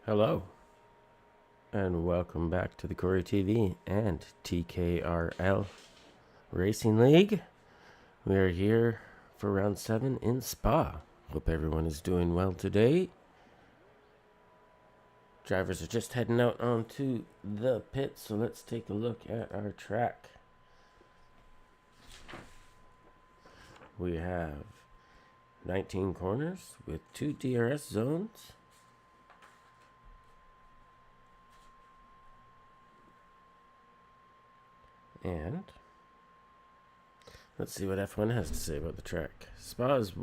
Hello, and welcome back to the Corey TV and TKRL Racing League. We are here for round 7 in Spa. Hope everyone is doing well today. Drivers are just heading out onto the pit, so let's take a look at our track. We have 19 corners with 2 DRS zones. And let's see what F1 has to say about the track. Spa is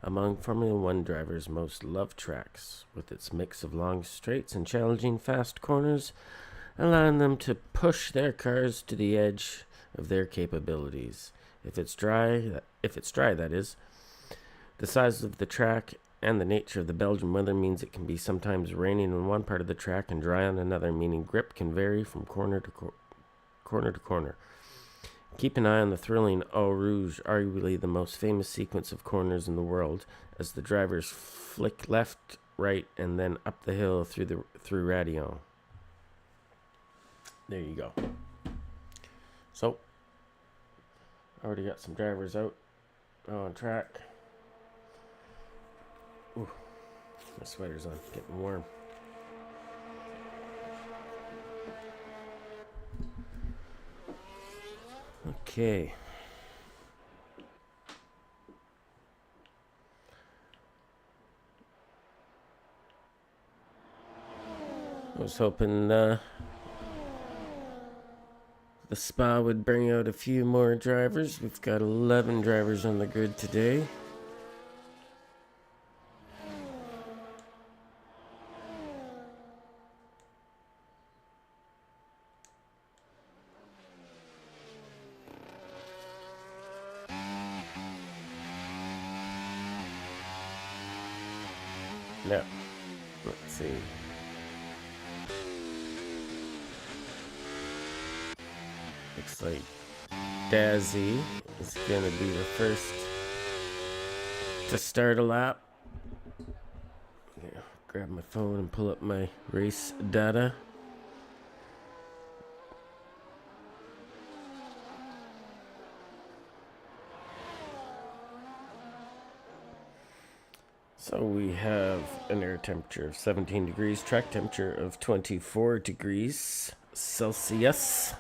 among Formula One drivers' most loved tracks, with its mix of long straights and challenging fast corners, allowing them to push their cars to the edge of their capabilities. If it's dry, that is. The size of the track and the nature of the Belgian weather means it can be sometimes raining on one part of the track and dry on another, meaning grip can vary from corner to corner. Keep an eye on the thrilling Eau Rouge, arguably the most famous sequence of corners in the world, as the drivers flick left, right, and then up the hill through Radion. There you go. So, already got some drivers out on track. Ooh, my sweater's on, getting warm. Okay. I was hoping the Spa would bring out a few more drivers. We've got 11 drivers on the grid today. No. Let's see. Looks like Dazzy is going to be the first to start a lap. grab my phone and pull up my race data. So we have an air temperature of 17 degrees, track temperature of 24 degrees Celsius.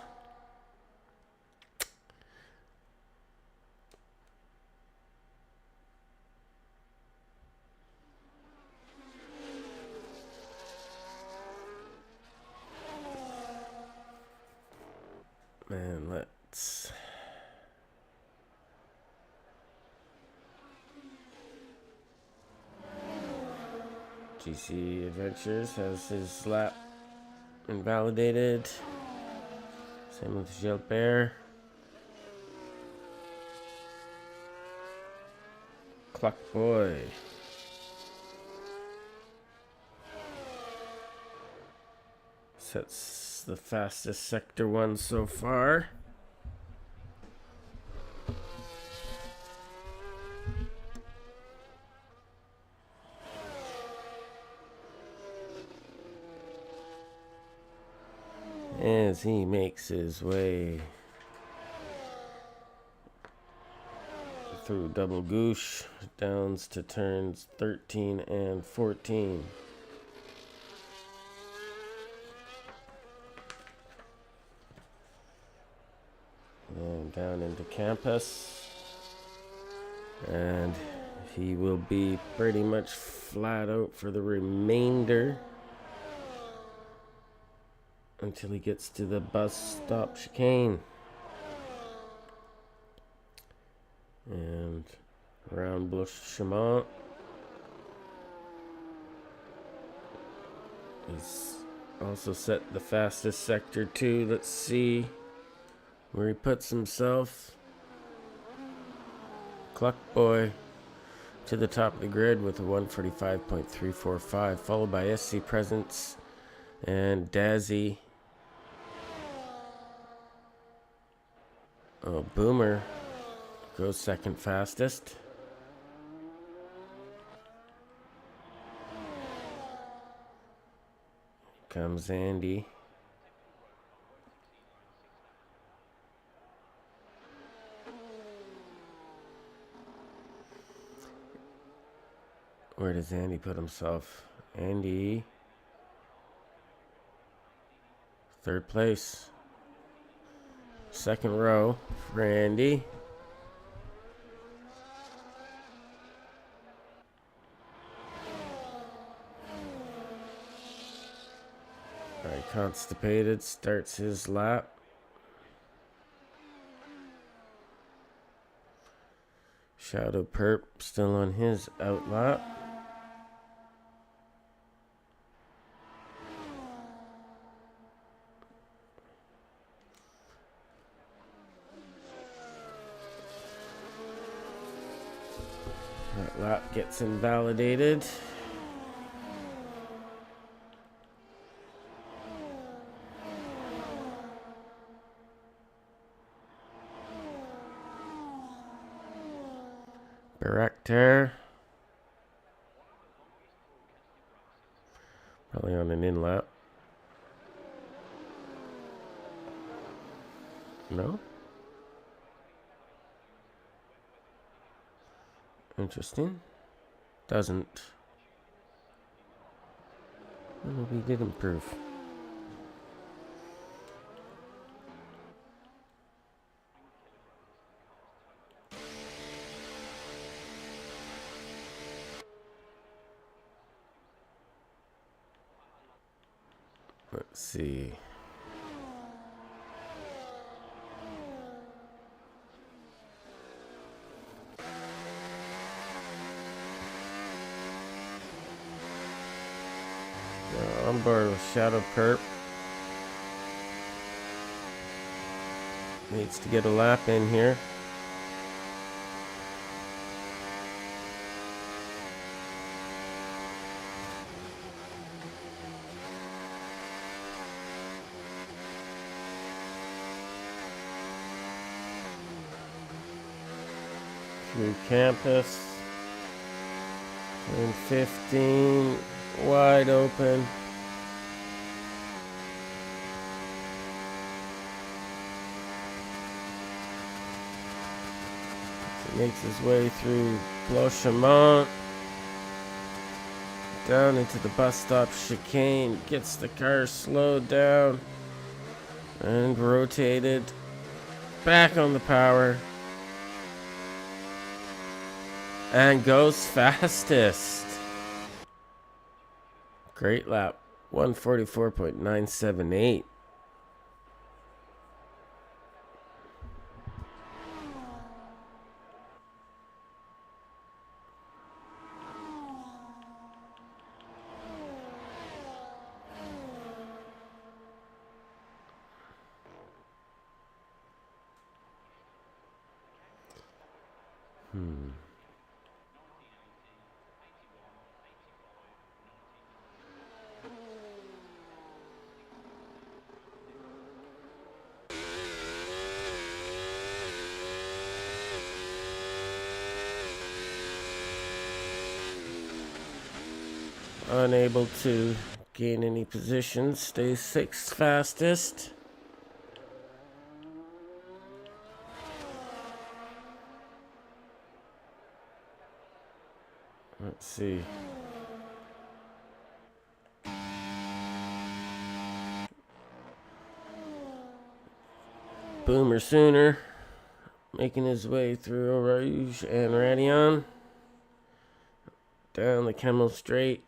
And let's GC Adventures has his lap invalidated. Same with Gilbert. Clock Boy. Sets the fastest Sector 1 so far. As he makes his way through double goosh, downs to turns 13 and 14. And down into campus. And he will be pretty much flat out for the remainder until he gets to the bus stop chicane. And around Blanchimont. He's also set the fastest Sector 2. Let's see where he puts himself. Cluck Boy to the top of the grid with a 145.345, followed by SC Presence and Dazzy. Oh, Boomer goes second fastest. Comes Andy. Where does Andy put himself? Andy, third place. Second row for Andy. Alright, Constipated starts his lap. Shadow Perp still on his out lap. That lap gets invalidated. Barakter. Probably on an in lap. No? Interesting. Doesn't. Well, we did improve. Let's see. On board with Shadow Perp. Needs to get a lap in here. Through campus. Turn 15. wide open. He makes his way through Blanchimont, down into the bus stop chicane, gets the car slowed down and rotated back on the power, and goes fastest. Great lap, 144.978. Unable to gain any position, stays sixth fastest. Let's see. Boomer Sooner making his way through Rouge and Radion, down the Kemmel Straight,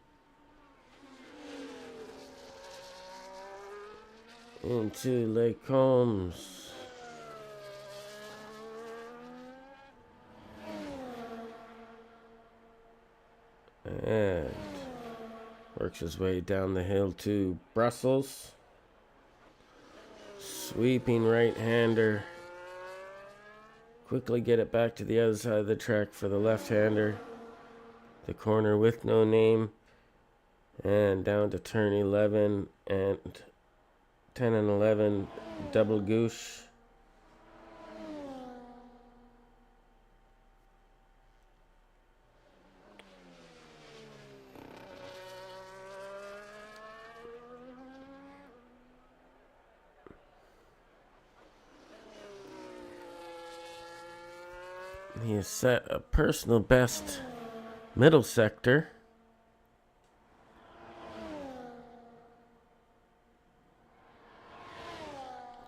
into Lake Combs. And works his way down the hill to Brussels. Sweeping right-hander. Quickly get it back to the other side of the track for the left-hander. The corner with no name. And down to turn 11 and 10 and 11 double goosh. He has set a personal best middle sector.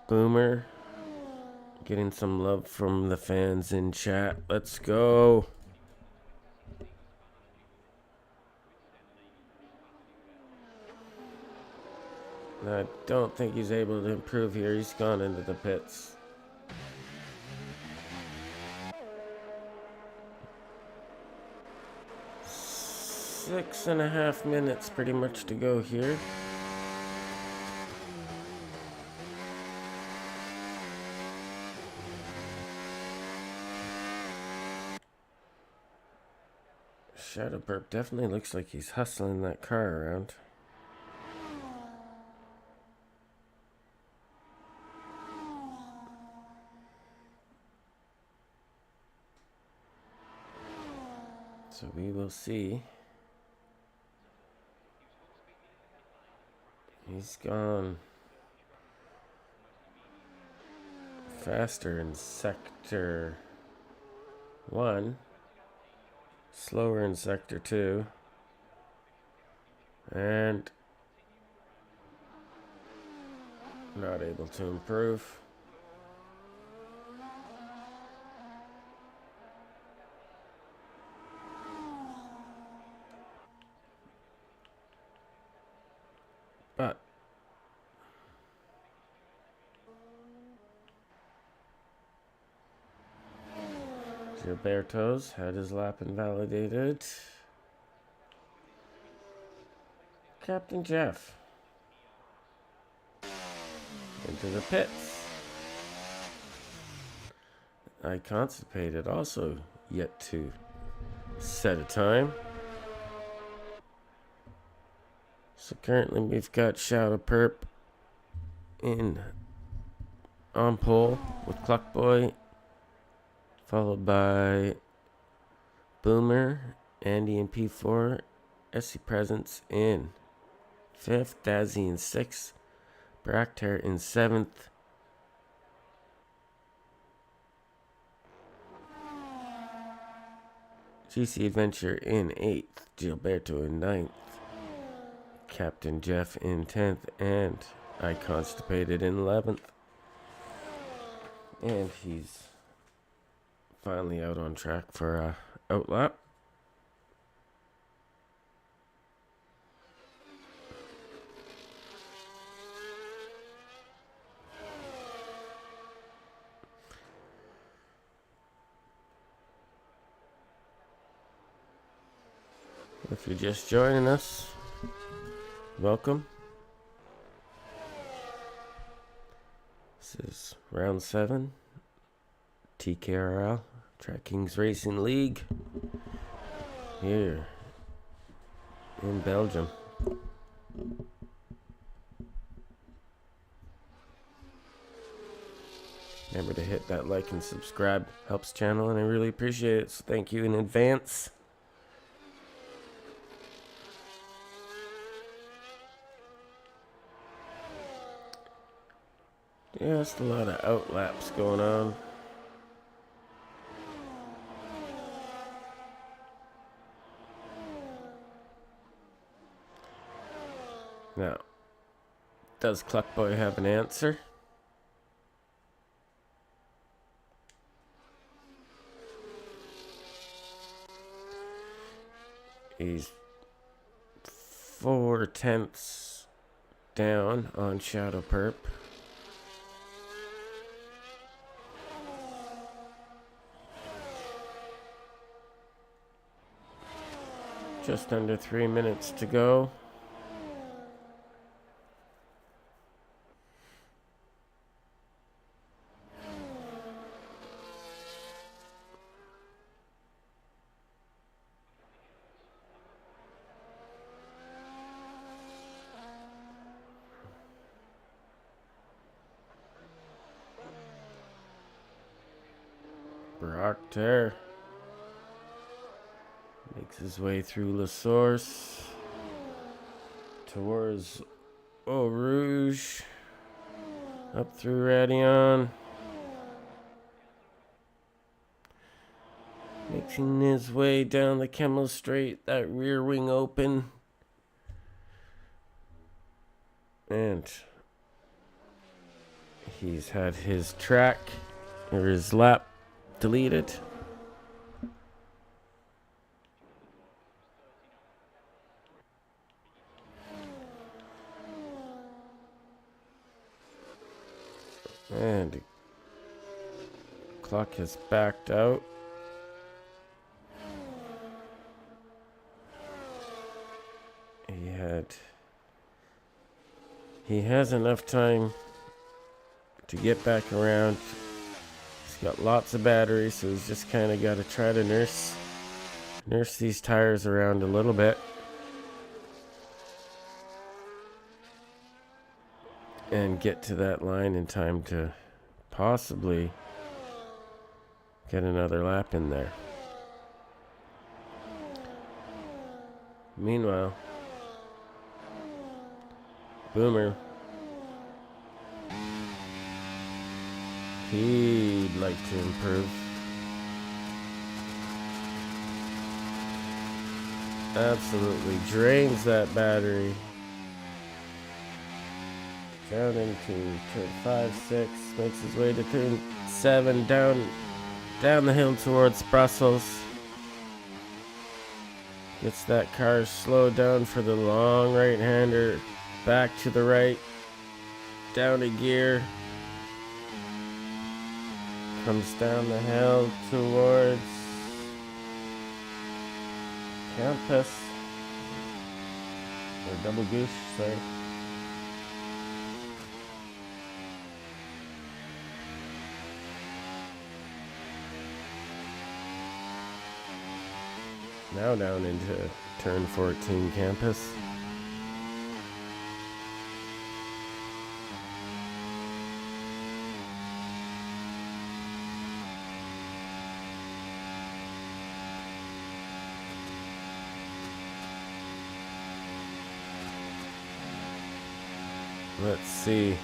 Boomer getting some love from the fans in chat. Let's go. I don't think he's able to improve here. He's gone into the pits. 6.5 minutes pretty much to go here. Shadow Burp definitely looks like he's hustling that car around. So we will see. He's gone faster in sector 1, slower in sector 2, and not able to improve. But Gilberto's had his lap invalidated. Captain Jeff into the pits. I Constipated also yet to set a time. So currently we've got Shadow Perp in on pole with Cluckboy, followed by Boomer, Andy in P4, SC Presence in 5th, Dazzy in 6th, Bracter in 7th, GC Adventure in 8th, Gilberto in 9th, Captain Jeff in 10th, and I Constipated in 11th. And he's finally out on track for a outlap. If you're just joining us, welcome. This is round 7, TKRL, Track Kings Racing League, here in Belgium. Remember to hit that like and subscribe, helps channel, and I really appreciate it, so thank you in advance. Yeah, just a lot of outlaps going on. Now, does Cluckboy have an answer? He's 4/10 down on Shadow Perp. Just under 3 minutes to go. Bracter makes his way through La Source towards Eau Rouge, up through Radion, making his way down the Kemmel Straight, that rear wing open, and he's had his track or his lap deleted. And the clock has backed out. He has enough time to get back around. He's got lots of battery, so he's just kind of got to try to nurse these tires around a little bit. And get to that line in time to possibly get another lap in there. Meanwhile, Boomer, he'd like to improve. Absolutely drains that battery. Down into turn 5, 6, makes his way to turn 7, down the hill towards Brussels. Gets that car slowed down for the long right-hander. Back to the right. Down a gear. Comes down the hill towards Campus. Or Double Goose, sorry. Now down into turn 14 Campus. Let's see.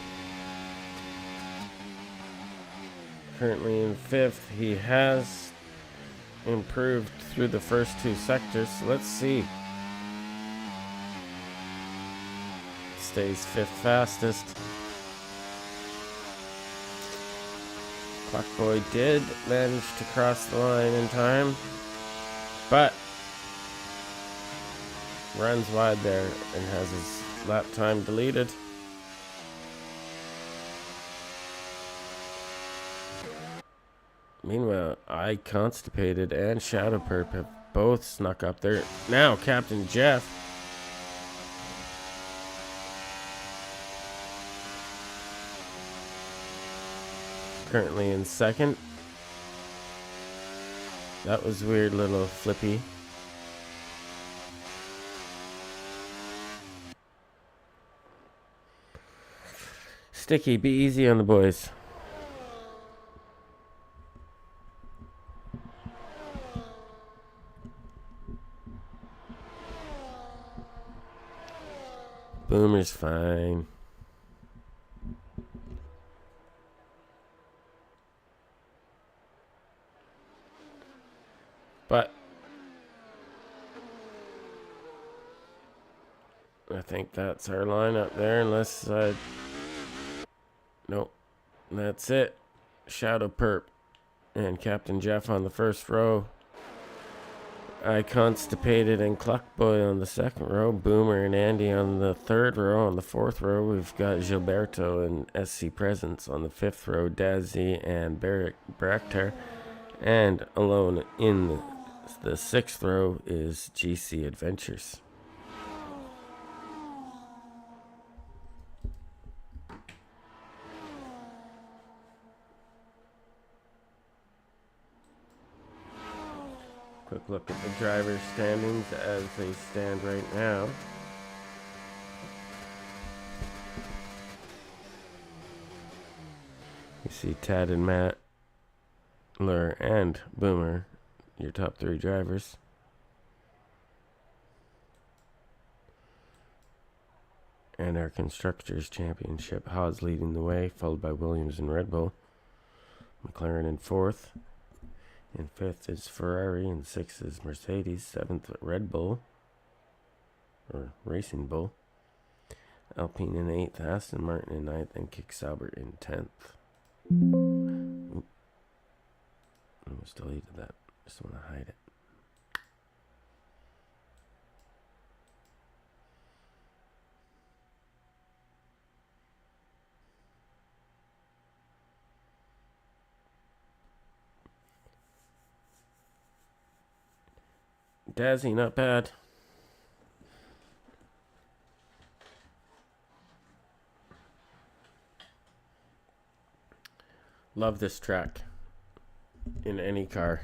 Currently in 5th. He has improved through the first 2 sectors. So let's see. Stays 5th fastest. Clockboy did manage to cross the line in time, but runs wide there and has his lap time deleted. Meanwhile, I Constipated and Shadow Perp have both snuck up there. Now, Captain Jeff. Currently in 2nd. That was weird, little flippy. Sticky, be easy on the boys. Boomer's fine. But I think that's our lineup there, unless nope. That's it. Shadow Perp and Captain Jeff on the first row. I Constipated and Cluckboy on the 2nd row. Boomer and Andy on the 3rd row. On the 4th row, we've got Gilberto and SC Presence. On the 5th row, Dazzy and Baraktar. And alone in the 6th row is GC Adventures. Quick look at the driver standings as they stand right now. You see Tad and Matt, Lur, and Boomer, your top 3 drivers. And our Constructors' Championship, Haas leading the way, followed by Williams and Red Bull. McLaren in 4th. In 5th is Ferrari, and 6th is Mercedes, 7th Red Bull, or Racing Bull. Alpine in 8th, Aston Martin in 9th, and Kick Sauber in 10th. Oop. Almost deleted that. Just want to hide it. Dazzy, not bad. Love this track in any car.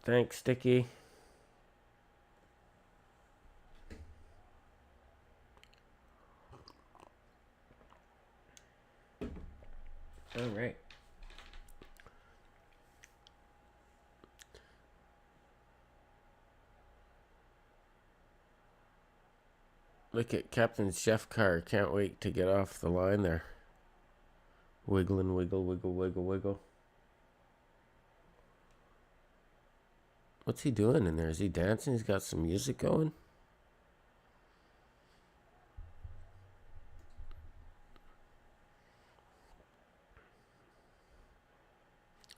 Thanks, Sticky. All right. Look at Captain Chef car. Can't wait to get off the line there. Wiggling, wiggle, wiggle, wiggle, wiggle. What's he doing in there? Is he dancing? He's got some music going.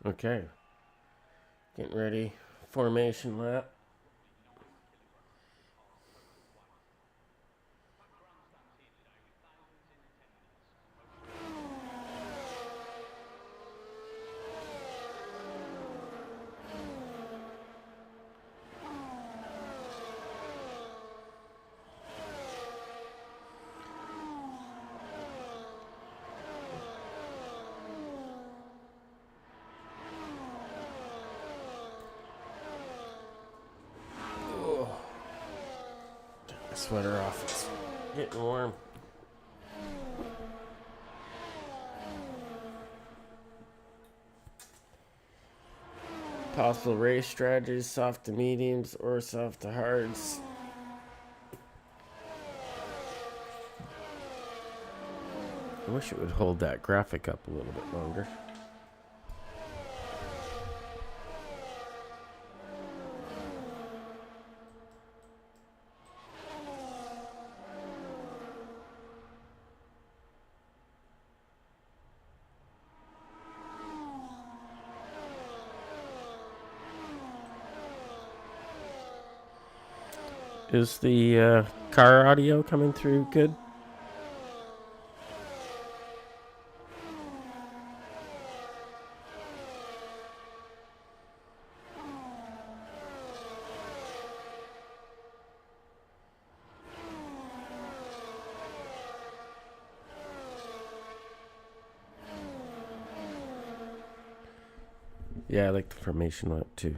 Okay. Getting ready. Formation lap. Sweater off. It's getting warm. Possible race strategies: soft to mediums or soft to hards. I wish it would hold that graphic up a little bit longer. Is the car audio coming through good? Yeah, I like the formation lap too.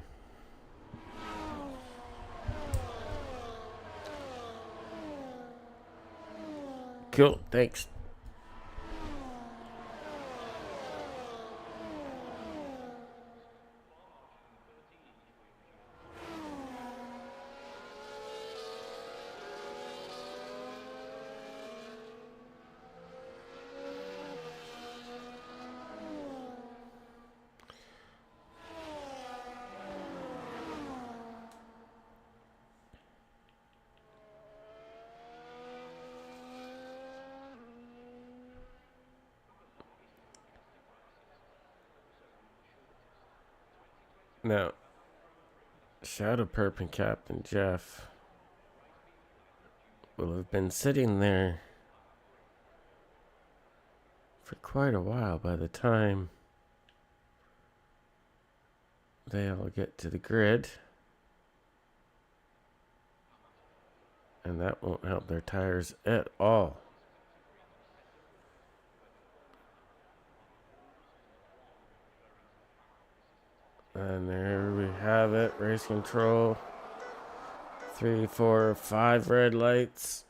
Cool, thanks. Now, Shadow Perp and Captain Jeff will have been sitting there for quite a while by the time they all get to the grid. And that won't help their tires at all. And there we have it. Race control. 3, 4, 5 red lights.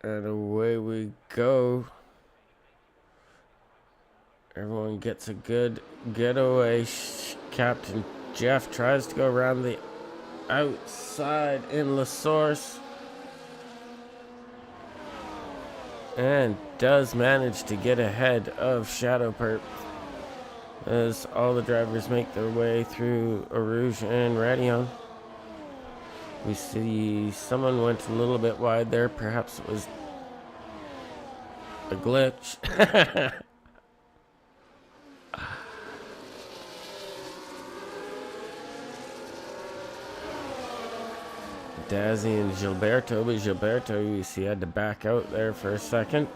And away we go. Everyone gets a good getaway. Captain Jeff tries to go around the outside in La Source. And does manage to get ahead of Shadow Perp as all the drivers make their way through Arouge and Radion. We see someone went a little bit wide there. Perhaps it was a glitch. Dazzy and Gilberto, but Gilberto, you see, had to back out there for a second.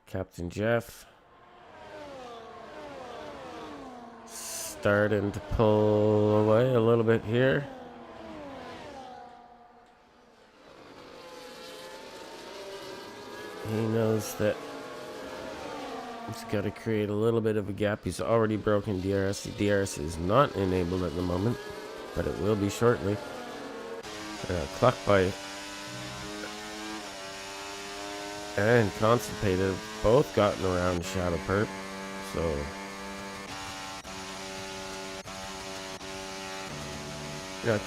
Captain Jeff starting to pull away a little bit here. He knows that he's got to create a little bit of a gap. He's already broken DRS. The DRS is not enabled at the moment, but it will be shortly. Clock by and Constipated have both gotten around Shadow Perp, so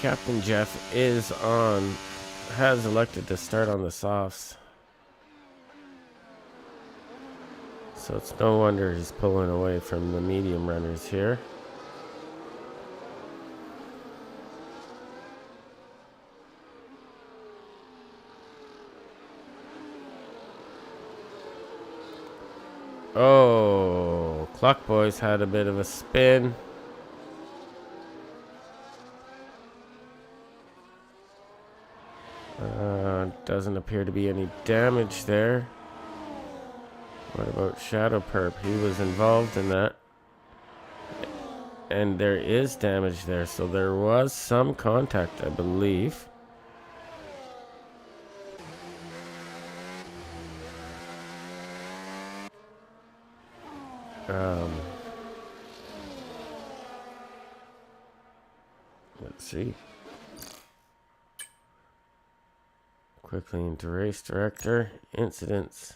Captain Jeff has elected to start on the softs. So it's no wonder he's pulling away from the medium runners here. Oh, Clock Boys had a bit of a spin. Doesn't appear to be any damage there. What about Shadow Perp? He was involved in that. And there is damage there, so there was some contact, I believe. Let's see. Quickly into race director. Incidents.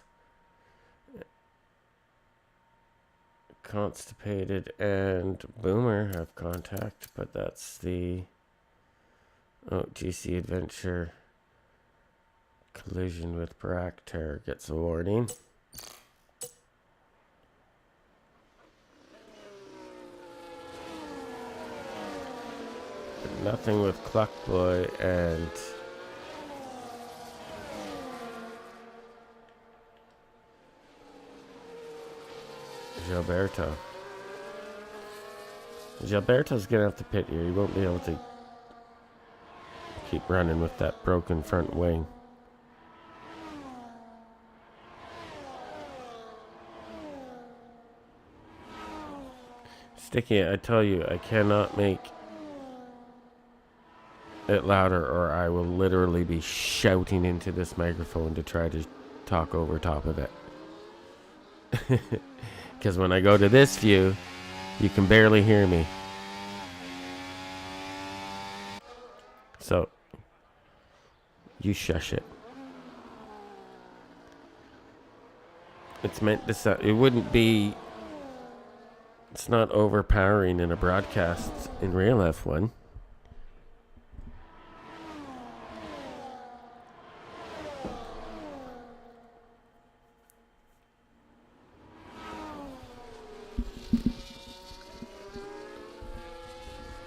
Constipated and Boomer have contact, but that's the GC Adventure collision with Bracter gets a warning. But nothing with Cluckboy and Gilberto. Gilberto's gonna have to pit here. He won't be able to keep running with that broken front wing. Sticky, I tell you, I cannot make it louder or I will literally be shouting into this microphone to try to talk over top of it. Because when I go to this view, you can barely hear me. So, you shush it. It's meant to it wouldn't be, it's not overpowering in a broadcast in real F1.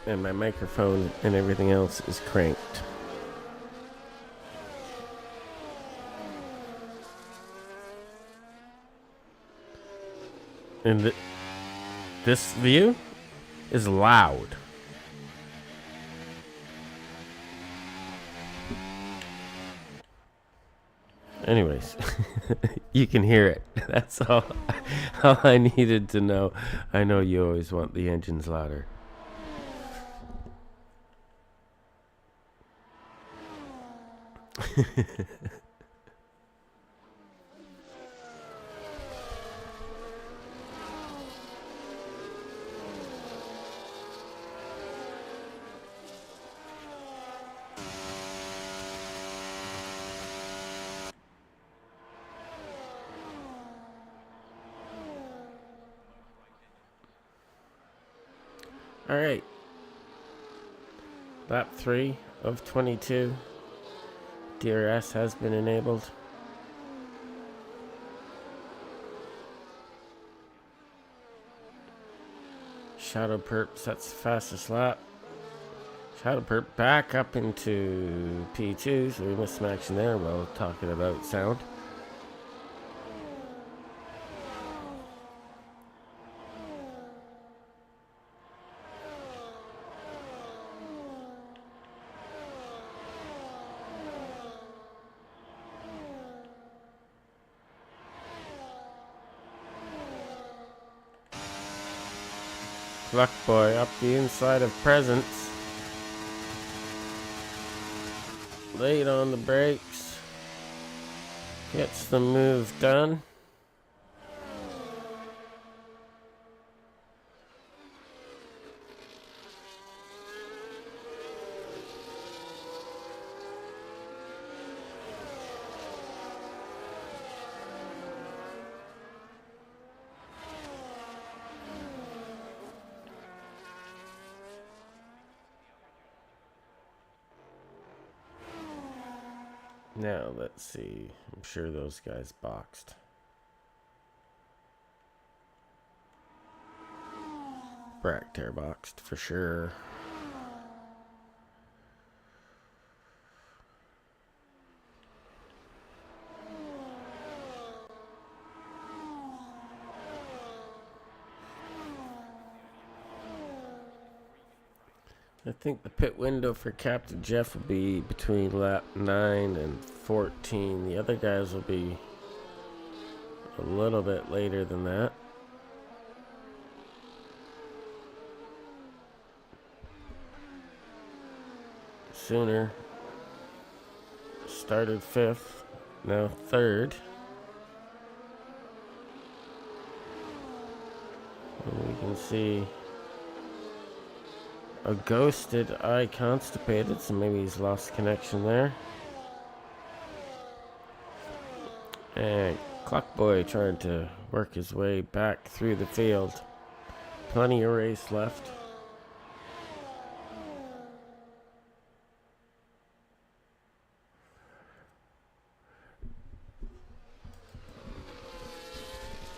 And my microphone and everything else is cranked. And this view is loud. Anyways, you can hear it. That's all I needed to know. I know you always want the engines louder. All right. Lap 3 of 22. DRS has been enabled. Shadow Perp sets the fastest lap. Shadow Perp back up into P2, so we missed some action there while talking about sound. Luck Boy up the inside of Presence. Late on the brakes. Gets the move done. Now, let's see. I'm sure those guys boxed. Bracter boxed for sure. I think the pit window for Captain Jeff will be between lap 9 and 14. The other guys will be a little bit later than that. Sooner started 5th, now 3rd. And we can see a ghosted eye constipated, so maybe he's lost connection there. And Clockboy trying to work his way back through the field. Plenty of race left.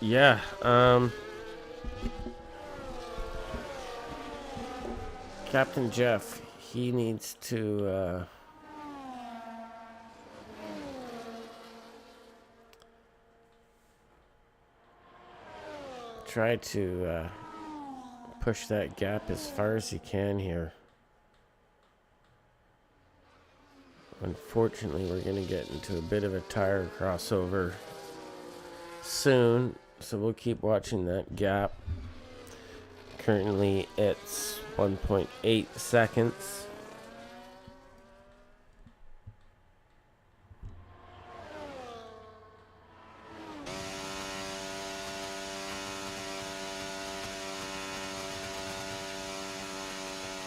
Yeah, Captain Jeff, he needs to try to push that gap as far as he can here. Unfortunately, we're going to get into a bit of a tire crossover soon, so we'll keep watching that gap. Currently, it's 1.8 seconds.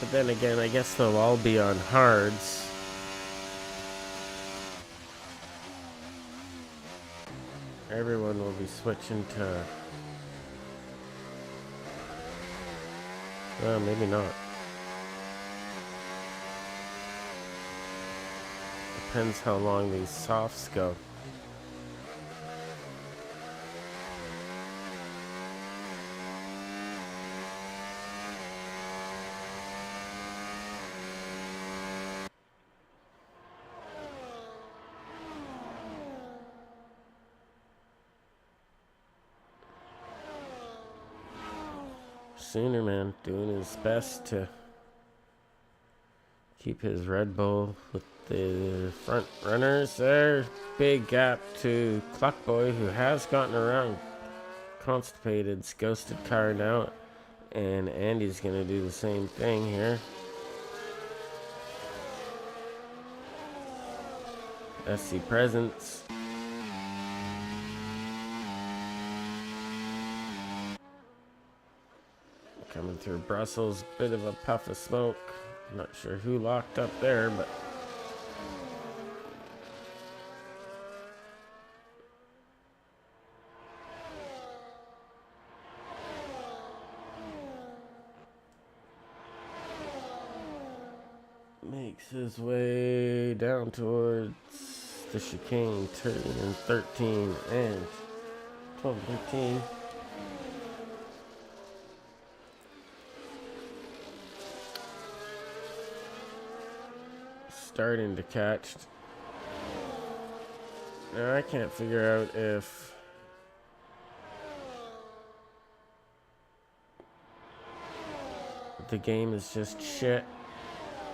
But then again, I guess they'll all be on hards. Everyone will be switching to... Well, maybe not. Depends how long these softs go. Sooner man doing his best to keep his Red Bull with the front runners there. Big gap to Cluckboy, who has gotten around Constipated's ghosted car now, and Andy's gonna do the same thing here. SC Presence. Coming through Brussels, bit of a puff of smoke. Not sure who locked up there, but makes his way down towards the chicane, turning 13 and 12, 13. Starting to catch. Now I can't figure out if the game is just shit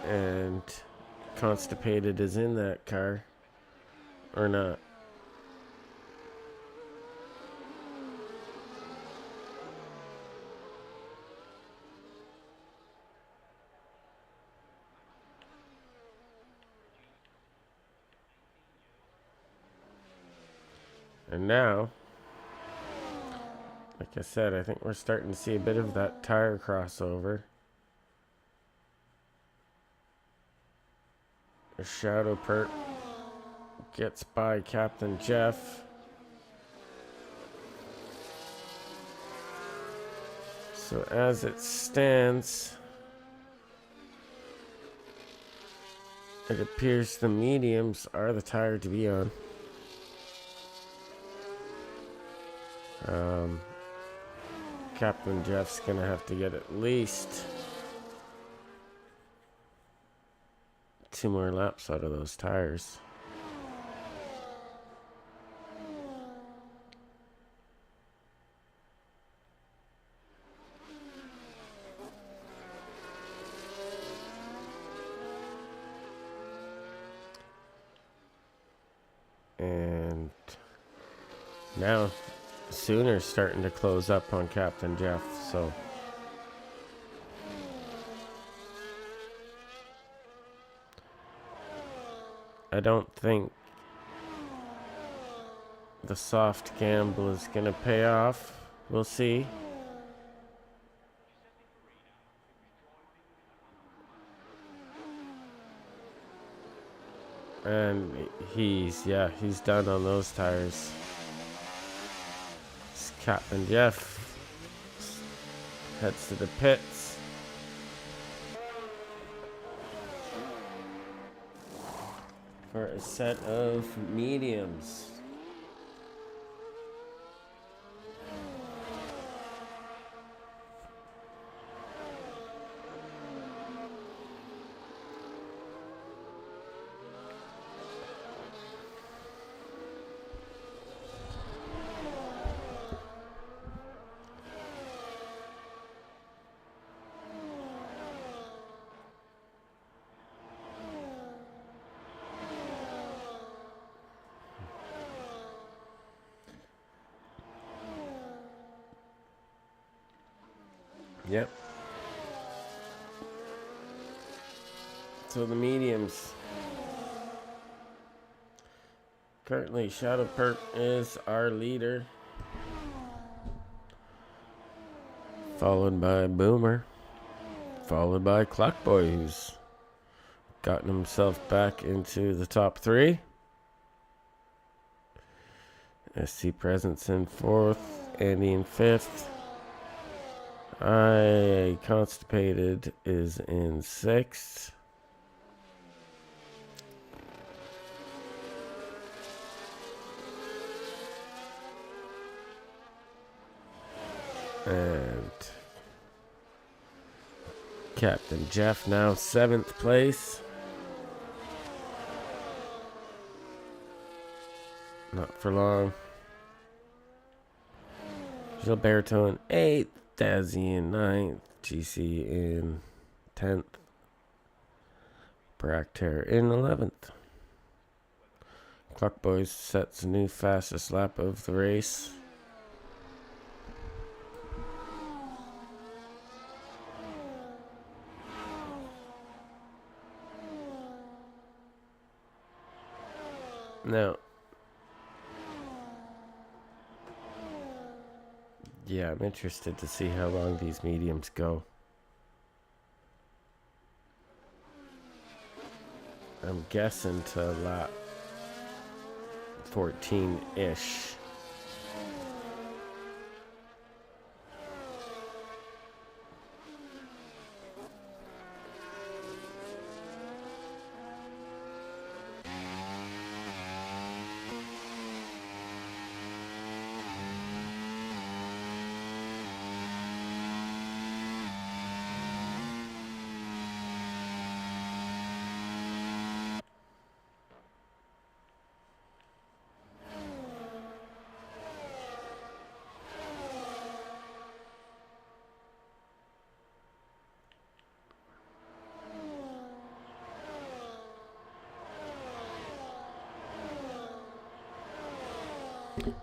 and Constipated is in that car or not. And now, like I said, I think we're starting to see a bit of that tire crossover. A Shadow Perp gets by Captain Jeff. So as it stands, it appears the mediums are the tire to be on. Captain Jeff's gonna have to get at least 2 more laps out of those tires. And now Sooners starting to close up on Captain Jeff, so I don't think the soft gamble is going to pay off. We'll see. And he's done on those tires. Captain Jeff heads to the pits. For a set of mediums. Yep. So the mediums. Currently, Shadow Perp is our leader. Followed by Boomer. Followed by Clockboy, who's gotten himself back into the top 3. SC Presence in 4th. Andy in 5th. I Constipated is in 6th. And Captain Jeff now 7th place. Not for long. Gilberto in 8th. Dazzy in 9th. GC in 10th. Bracter in 11th. Clockboys sets a new fastest lap of the race. Now, yeah, I'm interested to see how long these mediums go. I'm guessing to lap 14-ish.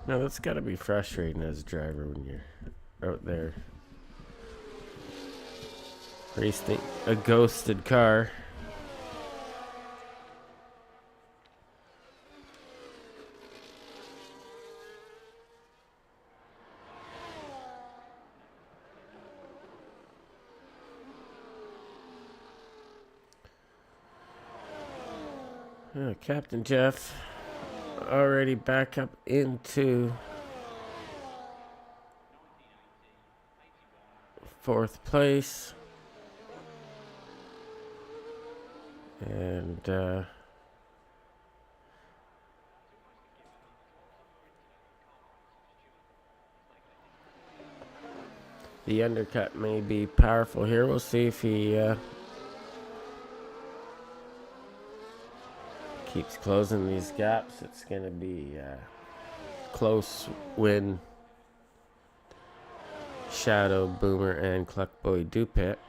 Now that's got to be frustrating as a driver when you're out there racing a ghosted car. Captain Jeff already back up into 4th place. And the undercut may be powerful here. We'll see if he keeps closing these gaps. It's going to be close when Shadow, Boomer, and Cluckboy do pit.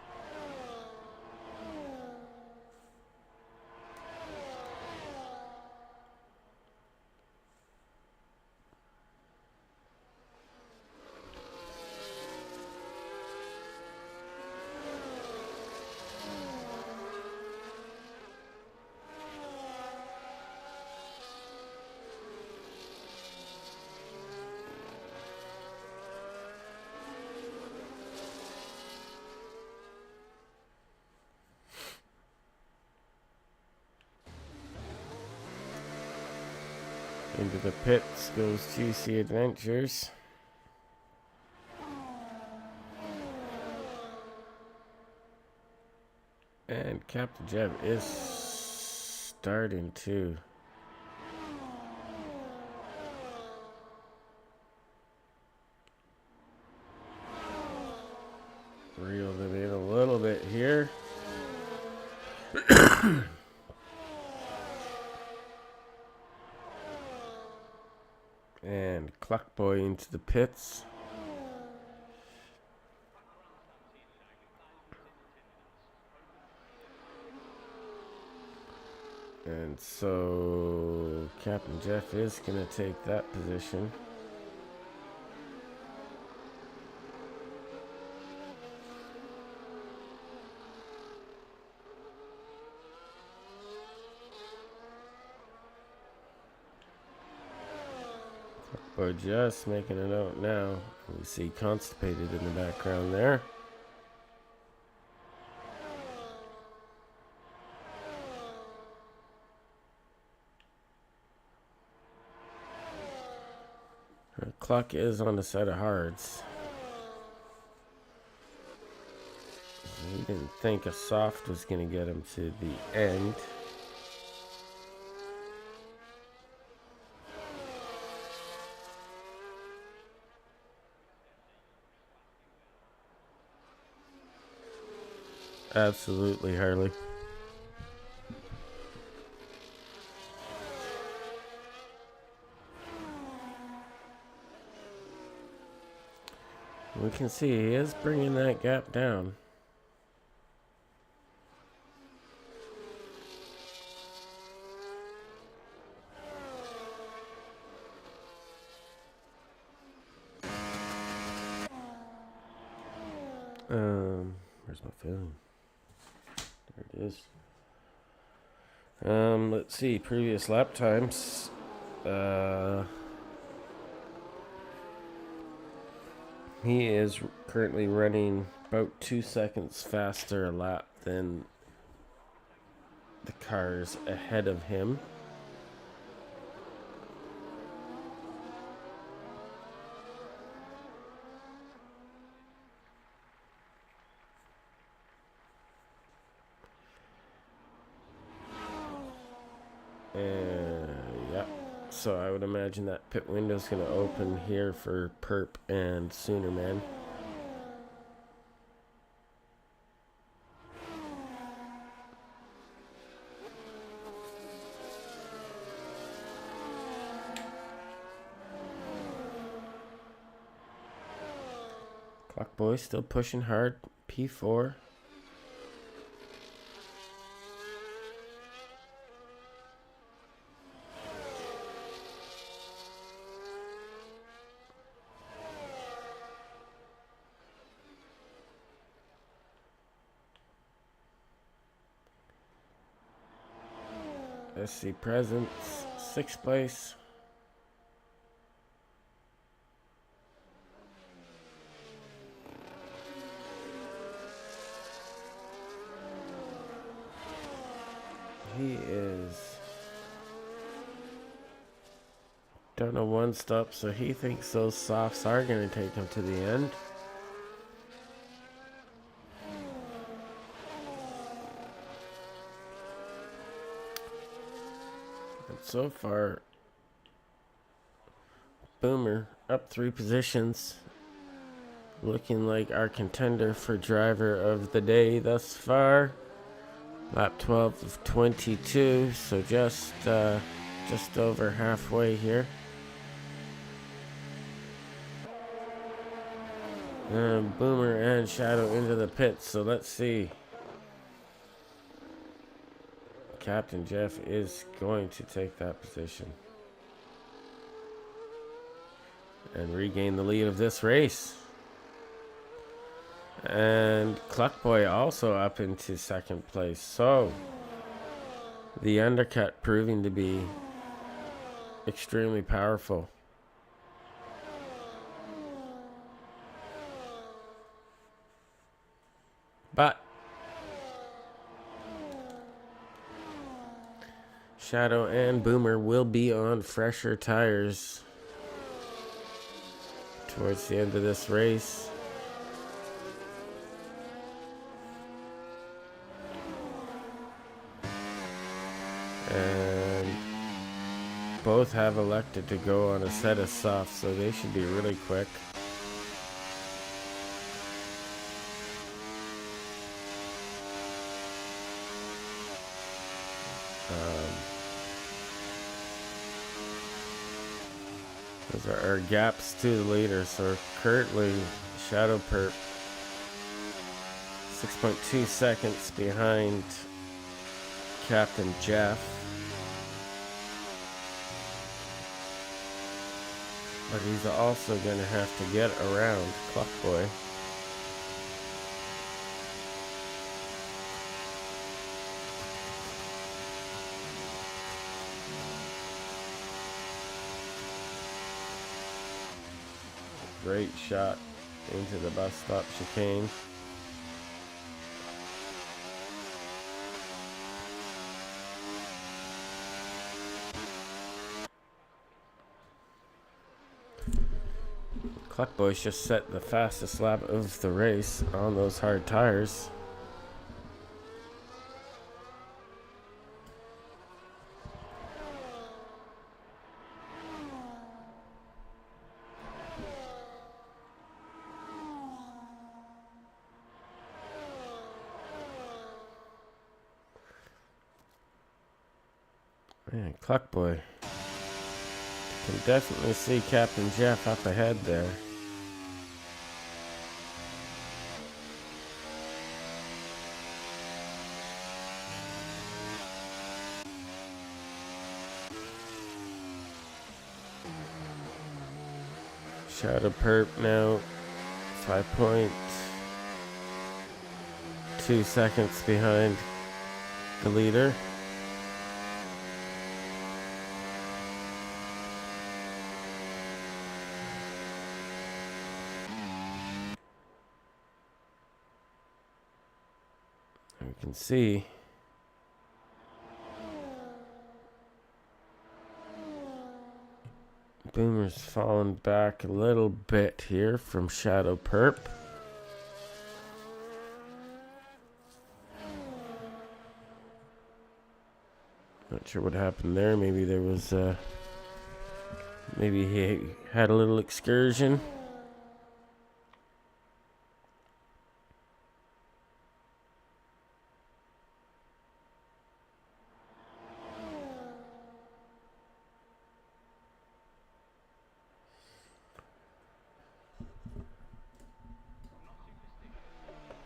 Into the pits goes GC Adventures. And Captain Jeff is starting to reel them in a little bit here. And Clockboy into the pits. And so Captain Jeff is going to take that position. But just making a note now. We see Constipated in the background there. Her clock is on the side of hards. He didn't think a soft was going to get him to the end. Absolutely, Harley. We can see he is bringing that gap down. Where's my phone? There it is. Let's see, previous lap times. He is currently running about 2 seconds faster a lap than the cars ahead of him. Yeah, so I would imagine that pit window's going to open here for Perp and Sooner Man. Clockboy still pushing hard. P4. SC Presents, 6th place. He is down to 1 stop, so he thinks those softs are going to take him to the end. And so far, Boomer up 3 positions, looking like our contender for driver of the day thus far. Lap 12 of 22, so just over halfway here. And Boomer and Shadow into the pits, so let's see. Captain Jeff is going to take that position and regain the lead of this race. And Clockboy also up into 2nd place. So the undercut proving to be extremely powerful. But Shadow and Boomer will be on fresher tires towards the end of this race. And both have elected to go on a set of softs, so they should be really quick. Those are our gaps to the leader. So currently, Shadow Perp 6.2 seconds behind Captain Jeff. But he's also going to have to get around Clockboy. Great shot into the bus stop chicane. Clockboy's just set the fastest lap of the race on those hard tires. Man, Clockboy can definitely see Captain Jeff up ahead there. Shadow Perp now 5.2 seconds behind the leader. We can see Boomer's fallen back a little bit here from Shadow Perp. Not sure what happened there. Maybe there was maybe he had a little excursion.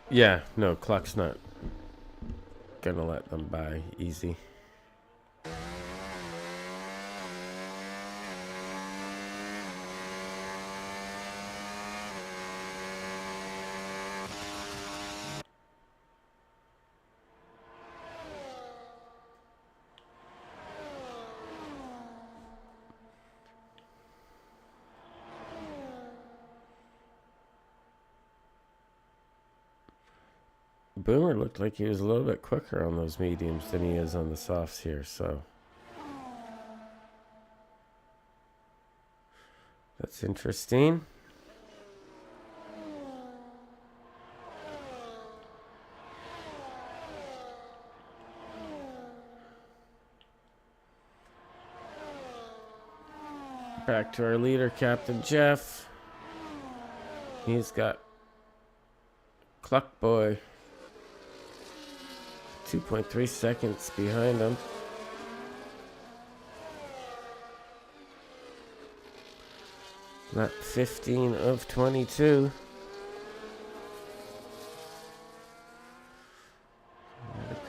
Yeah, no, Cluck's not gonna let them by easy. Boomer looked like he was a little bit quicker on those mediums than he is on the softs here, so that's interesting. Back to our leader, Captain Jeff. He's got Cluckboy 2.3 seconds behind him. Lap 15 of 22.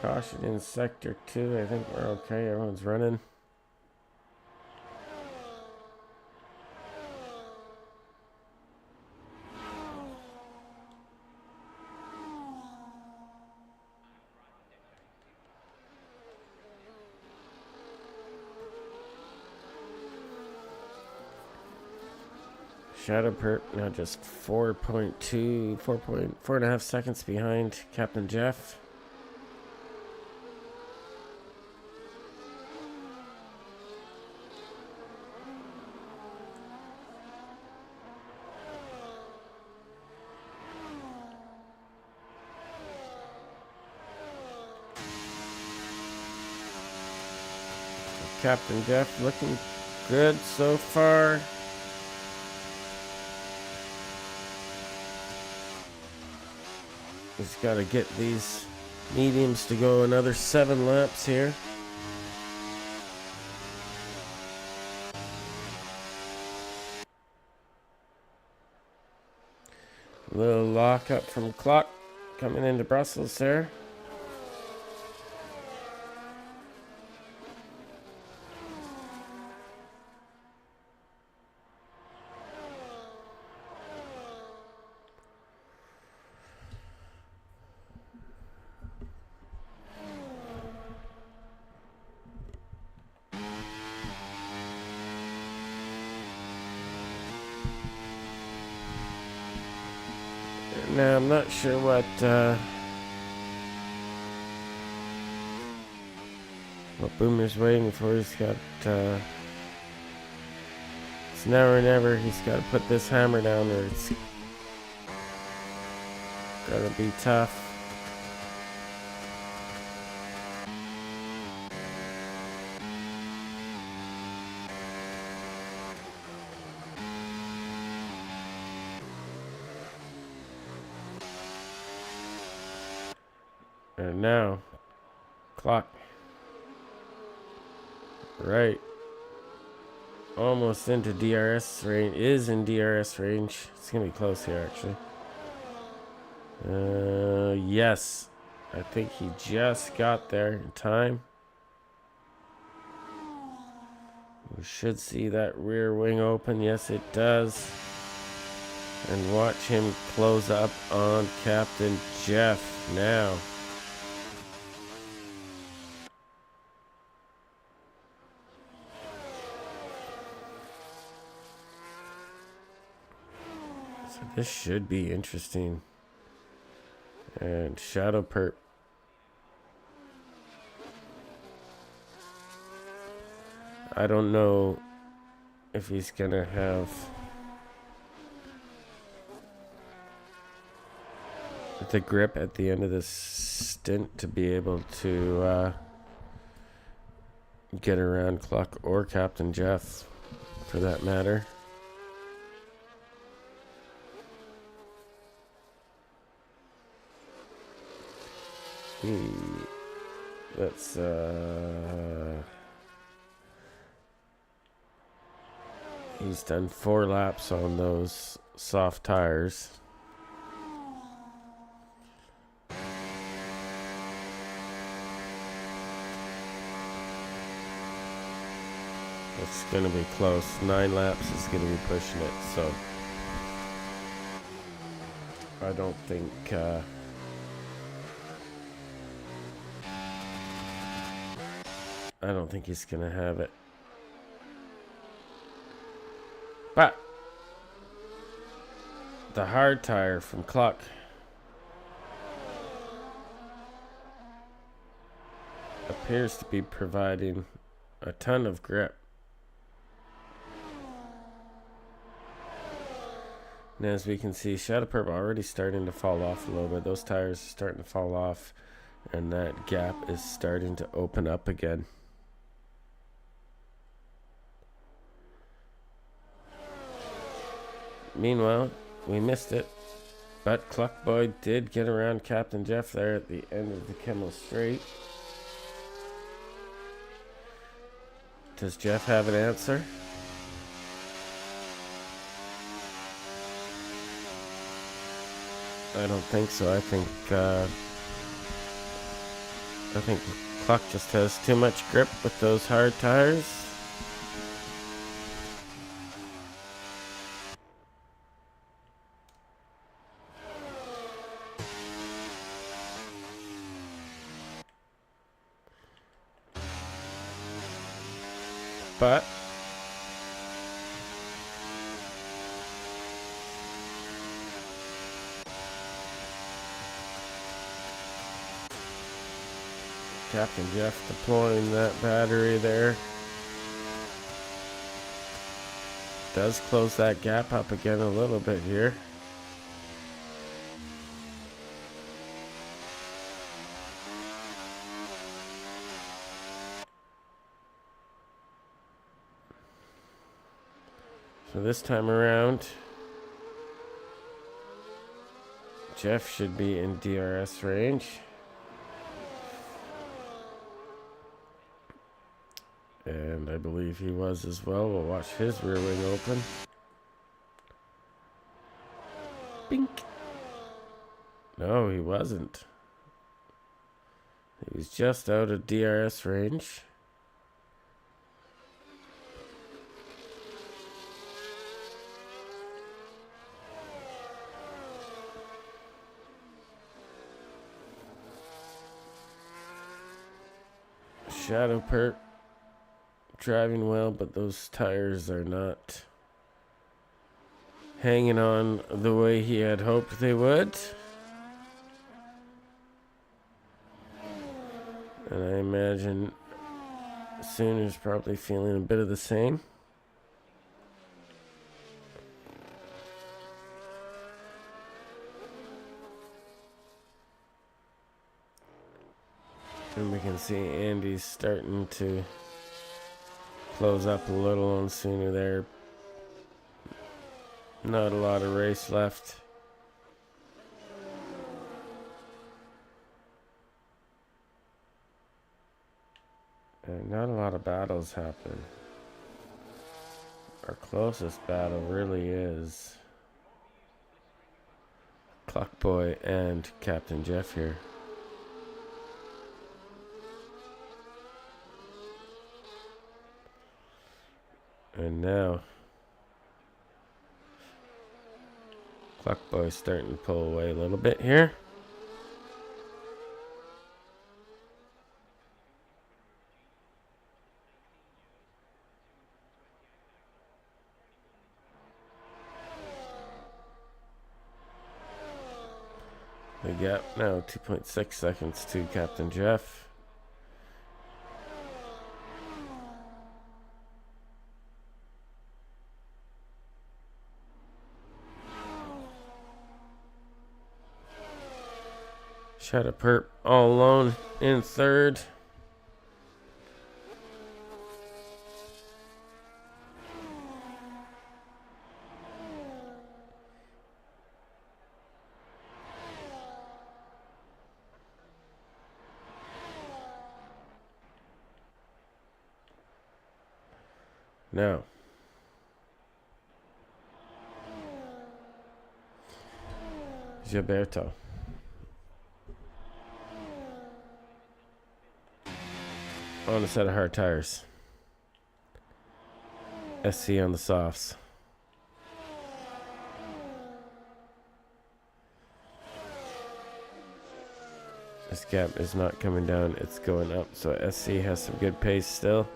Caution in sector 2. I think we're okay. Everyone's running. Shadow Perp now just 4.5 seconds behind Captain Jeff. Captain Jeff looking good so far. He's got to get these mediums to go another 7 laps here. Little lock up from Clock coming into Brussels there. Now I'm not sure what Boomer's waiting for. He's got it's now or never. He's got to put this hammer down, or it's gonna be tough. And now, Clock. Right. Almost into DRS range. Is in DRS range. It's going to be close here, actually. Yes. I think he just got there in time. We should see that rear wing open. Yes, it does. And watch him close up on Captain Jeff now. So this should be interesting. And Shadow Perp. I don't know if he's gonna have the grip at the end of this stint to be able to get around Clock or Captain Jeff, for that matter. Let's he's done 4 laps on those soft tires. It's going to be close. 9 laps is going to be pushing it, so I don't think he's going to have it. But the hard tire from Clock appears to be providing a ton of grip. And as we can see, Shadow Perp already starting to fall off a little bit. Those tires are starting to fall off, and that gap is starting to open up again. Meanwhile, we missed it, but Cluckboy did get around Captain Jeff there at the end of the Kimmel Straight. Does Jeff have an answer? I don't think so. I think Cluck just has too much grip with those hard tires. But Captain Jeff deploying that battery there does close that gap up again a little bit here. So this time around, Jeff should be in DRS range. And I believe he was as well. We'll watch his rear wing open. Bink. No, he wasn't. He was just out of DRS range. Shadow Perp driving well, but those tires are not hanging on the way he had hoped they would. And I imagine Sooner's probably feeling a bit of the same. And we can see Andy's starting to close up a little on Sooner there. Not a lot of race left. And not a lot of battles happen. Our closest battle really is Clockboy and Captain Jeff here. And now Clockboy's starting to pull away a little bit here. The gap now 2.6 seconds to Captain Jeff. Shadow Perp all alone in third. Now, Gilberto. On a set of hard tires. SC on the softs. This gap is not coming down, it's going up. So SC has some good pace still.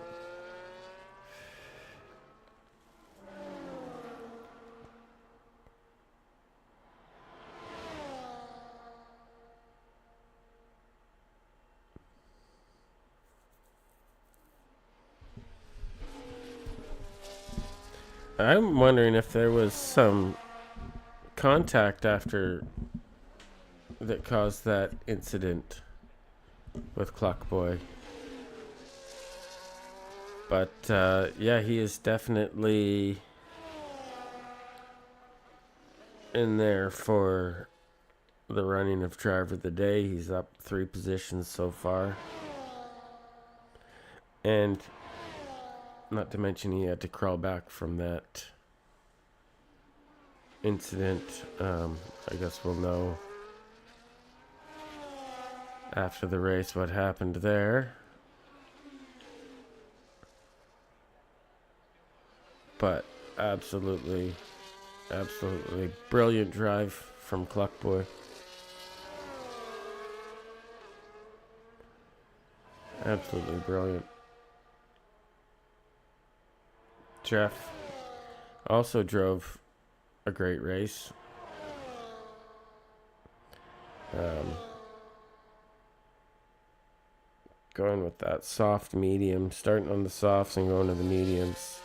I'm wondering if there was some contact after that caused that incident with Clockboy. But yeah, he is definitely in there for the running of driver of the day. He's up 3 positions so far. And not to mention he had to crawl back from that incident. I guess we'll know after the race what happened there. But absolutely brilliant drive from Clockboy. Absolutely brilliant. Jeff also drove a great race. Going with that soft medium, starting on the softs and going to the mediums.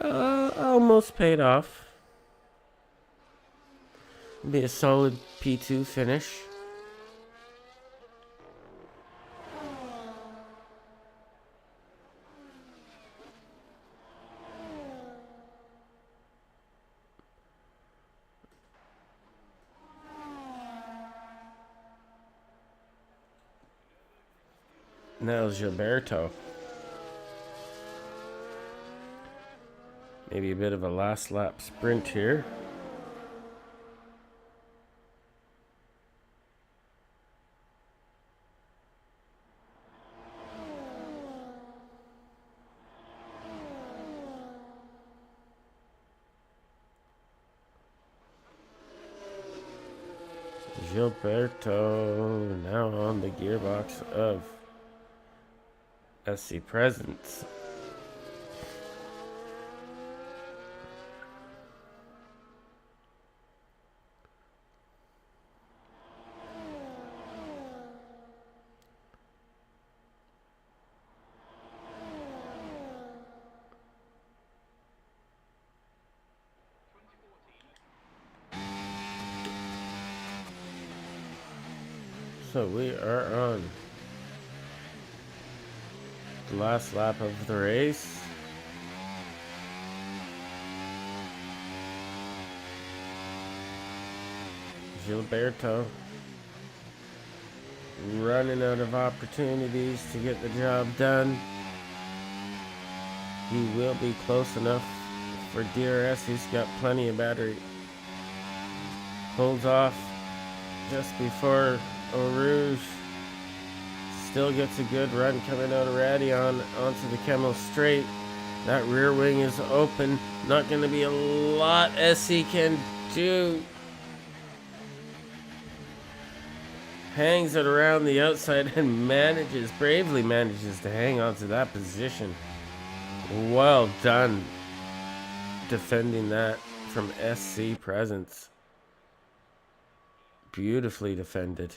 Almost paid off. Be a solid P2 finish. Now Gilberto. Maybe a bit of a last lap sprint here. Gilberto now on the gearbox of SC Presence. So we are on the last lap of the race. Gilberto running out of opportunities to get the job done. He will be close enough for DRS. He's got plenty of battery. Holds off just before Eau Rouge. Still gets a good run coming out of Radion onto the Kemmel Straight. That rear wing is open. Not going to be a lot SC can do. Hangs it around the outside and bravely manages to hang on to that position. Well done defending that from SC Presence. Beautifully defended.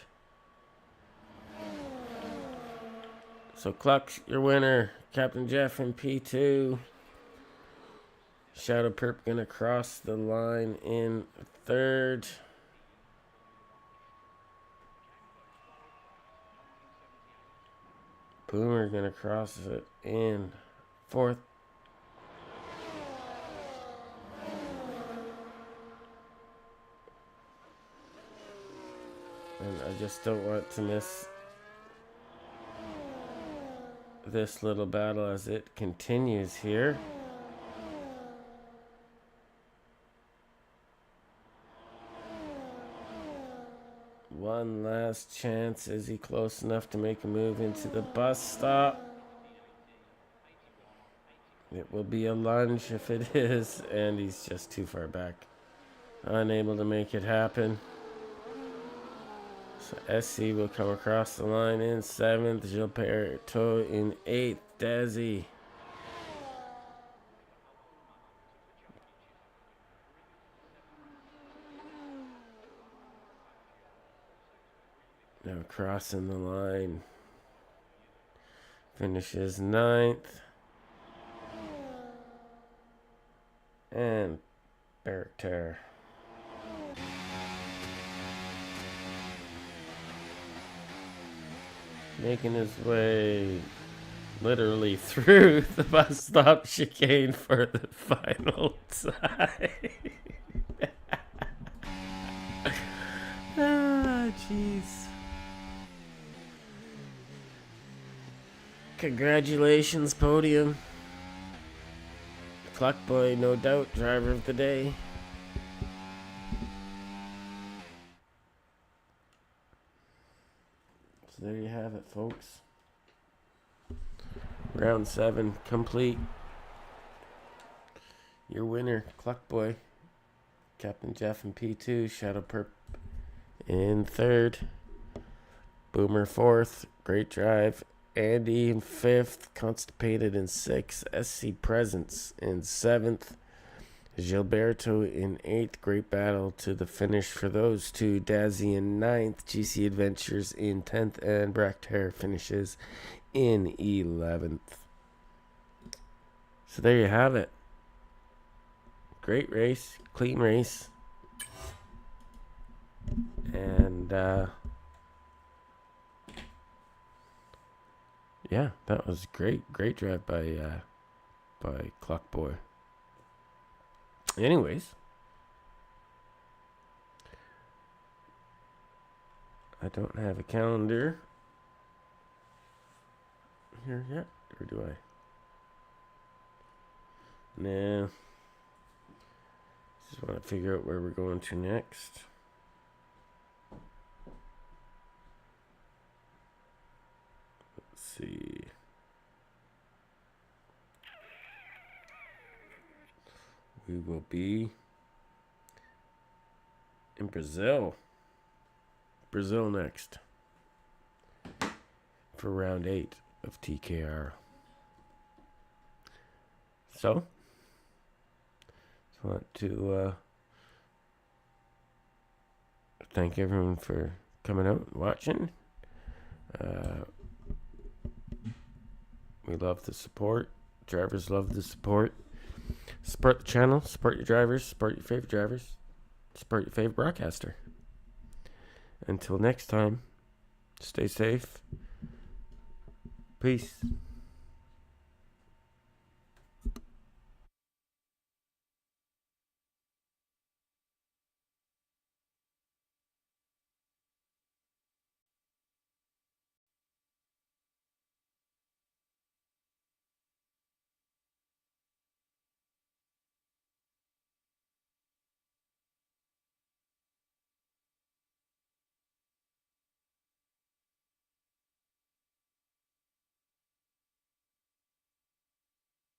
So Clux, your winner. Captain Jeff in P2. Shadow Perp gonna cross the line in third. Boomer gonna cross it in fourth. And I just don't want to miss this little battle as it continues here. One last chance. Is he close enough to make a move into the bus stop? It will be a lunge if it is, and he's just too far back. Unable to make it happen. So SC will come across the line in seventh. Gilberto in eighth. Desi now crossing the line. Finishes ninth. And Berter. Making his way literally through the bus stop chicane for the final time. Ah, jeez. Congratulations, podium. Clock Boy, no doubt, driver of the day. So there you have it, folks. Round 7 complete. Your winner, Clock Boy. Captain Jeff in P2. Shadow Perp in third. Boomer fourth. Great drive. Andy in fifth. Constipated in sixth. SC Presence in seventh. Gilberto in eighth. Great battle to the finish for those two. Dazzy in ninth. GC Adventures in 10th. And Bractair finishes in 11th. So there you have it. Great race. Clean race. And yeah, that was great. Great drive by Clock Boy. Anyways, I don't have a calendar here yet? Or do I? Nah. Just want to figure out where we're going to next. Let's see. We will be in Brazil. Brazil next. For round 8 of TKR. So, just want to thank everyone for coming out and watching. We love the support. Drivers love the support. Support the channel. Support your drivers. Support your favorite drivers. Support your favorite broadcaster. Until next time, stay safe. Peace.